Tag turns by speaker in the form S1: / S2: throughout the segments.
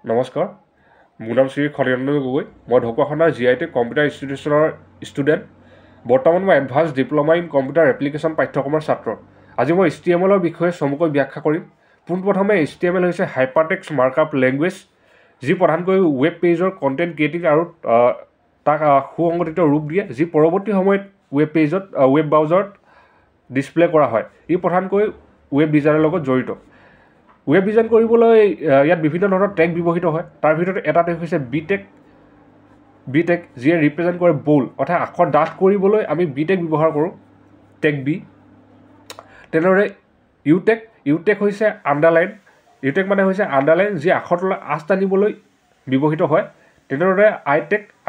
S1: নমস্কাৰ, মোৰ নাম শ্ৰী খনিৰঞ্জন গগৈ। মই ঢকুৱাখানাৰ GITech কম্পিউটাৰ ইনষ্টিটিউচনৰ ষ্টুডেণ্ট। বৰ্তমান মই advance diploma in computer application পাঠ্যক্ৰমৰ ছাত্ৰ। আজি মই HTMLৰ বিষয়ে চমুকৈ ব্যাখ্যা কৰিম। পোনপ্ৰথমে HTML হৈছে হাইপাৰটেক্সট মাৰ্কআপ লেংগুৱেজ, যি প্ৰধানকৈ ৱেব পেজৰ কণ্টেণ্ট ক্ৰিয়েটিং আৰু তাক সুসংগঠিত ৰূপ দিয়ে, যি পৰৱৰ্তী সময়ত ৱেব ব্ৰাউজাৰত ডিছপ্লে কৰা হয়। ই প্ৰধানকৈ ৱেব ডিজাইনৰ লগত জড়িত। ৱেব ডিজাইন কৰিবলৈ ইয়াত বিভিন্ন ধৰণৰ টেগ ব্যৱহৃত হয়। তাৰ ভিতৰত এটা টেগ হৈছে বিটেগ, যিয়ে ৰিপ্ৰেজেণ্ট কৰে বোল্ড, অৰ্থাৎ আখৰ ডাঠ কৰিবলৈ আমি বিটেগ ব্যৱহাৰ কৰোঁ, টেগ বি। তেনেদৰে ইউটেগ হৈছে আণ্ডাৰলাইন, ইউটেগ মানে হৈছে আণ্ডাৰলাইন, যি আখৰ তলত আঁচ টানিবলৈ ব্যৱহৃত হয়। তেনেদৰে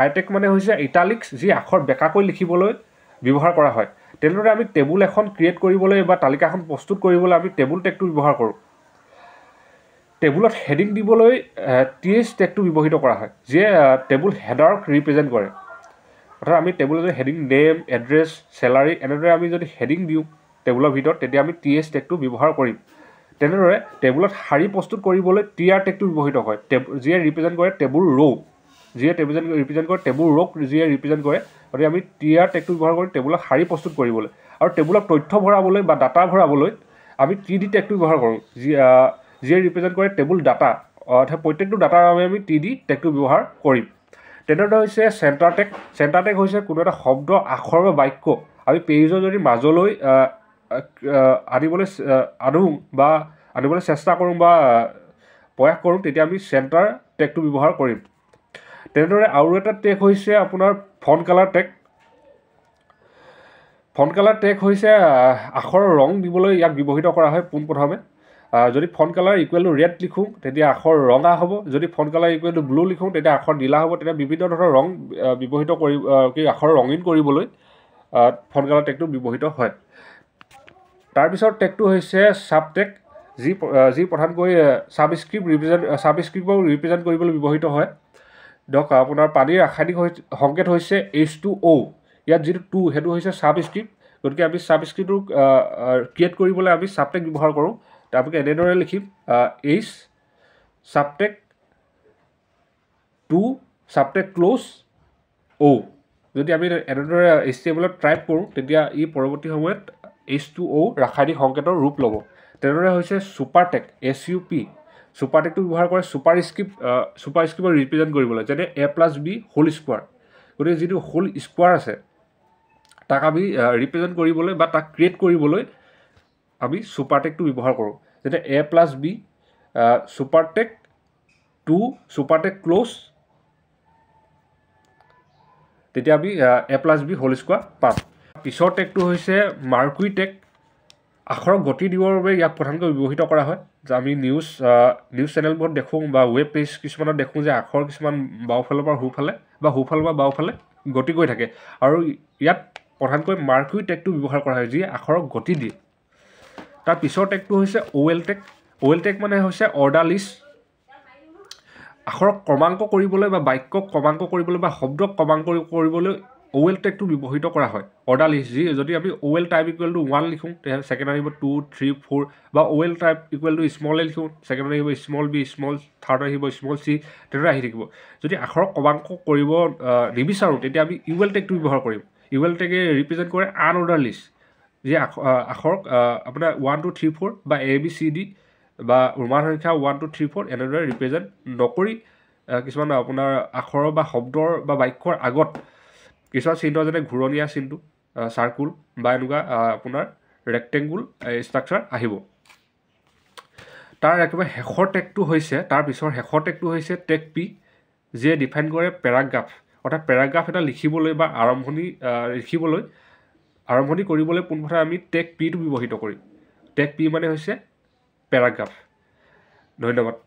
S1: আইটেগ মানে হৈছে ইটালিক্স, যি আখৰ বেঁকাকৈ লিখিবলৈ ব্যৱহাৰ কৰা হয়। তেনেদৰে আমি টেবুল এখন ক্ৰিয়েট কৰিবলৈ বা তালিকাখন প্ৰস্তুত কৰিবলৈ আমি টেবুল টেগটো ব্যৱহাৰ কৰোঁ। টেবুলত হেডিং দিবলৈ TH টেগটো ব্যৱহৃত কৰা হয়, যিয়ে টেবুল হেডাৰক ৰিপ্ৰেজেণ্ট কৰে। অৰ্থাৎ আমি টেবুলত যদি হেডিং নেম, এড্ৰেছ, চেলাৰী এনেদৰে আমি যদি হেডিং দিওঁ টেবুলৰ ভিতৰত, তেতিয়া আমি TH টেগটো ব্যৱহাৰ কৰিম। তেনেদৰে টেবুলত শাৰী প্ৰস্তুত কৰিবলৈ TR টেগটো ব্যৱহৃত হয়, যিয়ে ৰিপ্ৰেজেণ্ট কৰে টেবুল ৰ', যিয়ে ৰিপ্ৰেজেণ্ট কৰে টেবুল ৰ'ক যিয়ে ৰিপ্ৰেজেণ্ট কৰে। গতিকে আমি TR টেগটো ব্যৱহাৰ কৰি টেবুলত শাৰী প্ৰস্তুত কৰিবলৈ। আৰু টেবুলত তথ্য ভৰাবলৈ বা ডাটা ভৰাবলৈ আমি TD টেগটো ব্যৱহাৰ কৰোঁ, যিয়ে ৰিপ্ৰেজেণ্ট কৰে টেবুল ডাটা, অৰ্থাৎ প্ৰত্যেকটো ডাটাৰ বাবে আমি TD টেগটো ব্যৱহাৰ কৰিম। তেনেদৰে হৈছে চেণ্টাৰ টেগ হৈছে কোনো এটা শব্দ, আখৰ বা বাক্য আমি পেজৰ যদি মাজলৈ আনিবলৈ চেষ্টা কৰোঁ বা প্ৰয়াস কৰোঁ, তেতিয়া আমি চেণ্টাৰ টেগটো ব্যৱহাৰ কৰিম। তেনেদৰে আৰু এটা টেগ হৈছে আপোনাৰ ফণ্ট কালাৰ টেগ হৈছে আখৰৰ ৰং দিবলৈ ইয়াক ব্যৱহৃত কৰা হয়। পোনপ্ৰথমে যদি font colour equal to red লিখোঁ, তেতিয়া আখৰ ৰঙা হ'ব। যদি font colour equal to blue লিখোঁ, তেতিয়া আখৰ নীলা হ'ব। তেতিয়া বিভিন্ন ধৰণৰ ৰং ব্যৱহৃত কৰি আখৰ ৰঙীন কৰিবলৈ ফণ্ট কালাৰ টেগটো ব্যৱহৃত হয়। তাৰপিছত টেগটো হৈছে ছাবটেগ, যি প্ৰধানকৈ ছাবস্ক্ৰিপ্টক ৰিপ্ৰেজেণ্ট কৰিবলৈ ব্যৱহৃত হয়। ধৰক আপোনাৰ পানীৰ ৰাসায়নিক সংকেত হৈছে H2O, ইয়াত যিটো 2 সেইটো হৈছে ছাবস্ক্ৰিপ্ট। গতিকে আমি ছাবস্ক্ৰিপ্টটো ক্ৰিয়েট কৰিবলৈ আমি ছাবটেগ ব্যৱহাৰ কৰোঁ। তাৰপৰা এনেদৰে লিখিম H ছাবটেগ 2 ছাবটেগ ক্ল'জ O। যদি আমি এনেদৰে HTMLত টাইপ কৰোঁ, তেতিয়া ই পৰৱৰ্তী সময়ত H2O ৰাসায়নিক সংকেতৰ ৰূপ ল'ব। তেনেদৰে হৈছে ছুপাৰটেগ, SUP, ছুপাৰটেগটো ব্যৱহাৰ কৰে ছুপাৰস্ক্ৰিপ্টক ৰিপ্ৰেজেণ্ট কৰিবলৈ, যেনে A+B হোল স্কোৱাৰ। গতিকে যিটো হোল স্কোৱাৰ আছে তাক আমি ৰিপ্ৰেজেণ্ট কৰিবলৈ বা তাক ক্ৰিয়েট কৰিবলৈ আমি ছুপাৰটেগটো ব্যৱহাৰ কৰোঁ, যেনে A+B ছুপাৰটেগ 2 ছুপাৰটেগ ক্ল'জ, তেতিয়া আমি A+B হোল স্কোৱাৰ পাম। পিছৰ টেগটো হৈছে মাৰ্কুৰী টেগ, আখৰক গতি দিবৰ বাবে ইয়াক প্ৰধানকৈ ব্যৱহৃত কৰা হয়। আমি নিউজ চেনেলবোৰত দেখোঁ বা ৱেব পেজ কিছুমানত দেখোঁ যে আখৰ কিছুমান বাওঁফালৰ পৰা সোঁফালে বা সোঁফালৰ পৰা বাওঁফালে গতি কৰি থাকে, আৰু ইয়াত প্ৰধানকৈ মাৰ্কুৰী টেগটো ব্যৱহাৰ কৰা হয়, যিয়ে আখৰক গতি দিয়ে। তাৰ পিছৰ টেগটো হৈছে OL টেগ মানে হৈছে অৰ্ডাৰ লিষ্ট, আখৰক ক্ৰমাংক কৰিবলৈ বা বাক্যক ক্ৰমাংক কৰিবলৈ বা শব্দক ক্ৰমাংক কৰিবলৈ OL টেগটো ব্যৱহৃত কৰা হয়। অৰ্ডাৰ লিষ্ট, যদি আমি OL টাইপ ইকুৱেল টু 1 লিখোঁ, তেতিয়া ছেকেণ্ড আহিব 2, 3, 4, বা OL type equal to small a লিখোঁ, ছেকেণ্ডত আহিব স্মল b, থাৰ্ডত আহিব স্মল c, তেনেদৰে আহি থাকিব। যদি আখৰক ক্ৰমাংক কৰিব নিবিচাৰোঁ, তেতিয়া আমি UL টেগটো ব্যৱহাৰ কৰিম। UL টেগে ৰিপ্ৰেজেণ্ট কৰে আনঅৰ্ডাৰ লিষ্ট, যি আখৰক আপোনাৰ 1, 2, 3, 4 বা ABCD বা ৰোমান সংখ্যা 1, 2, 3, 4 এনেদৰে ৰিপ্ৰেজেণ্ট নকৰি কিছুমান আপোনাৰ আখৰৰ বা শব্দৰ বা বাক্যৰ আগত কিছুমান চিহ্ন, যেনে ঘূৰণীয়া চিহ্নটো, চাৰ্কুল বা এনেকুৱা আপোনাৰ ৰেক্টেংগুল ষ্ট্ৰাকচাৰ আহিব। তাৰ একেবাৰে শেষৰ টেগটো হৈছে টেগ P, যিয়ে ডিফাইন কৰে পেৰাগ্ৰাফ, অৰ্থাৎ পেৰাগ্ৰাফ এটা লিখিবলৈ বা আৰম্ভণি কৰিবলৈ পোনপ্ৰথমে আমি টেগ Pটো ব্যৱহৃত কৰিম। টেগ P মানে হৈছে পেৰাগ্ৰাফ। ধন্যবাদ।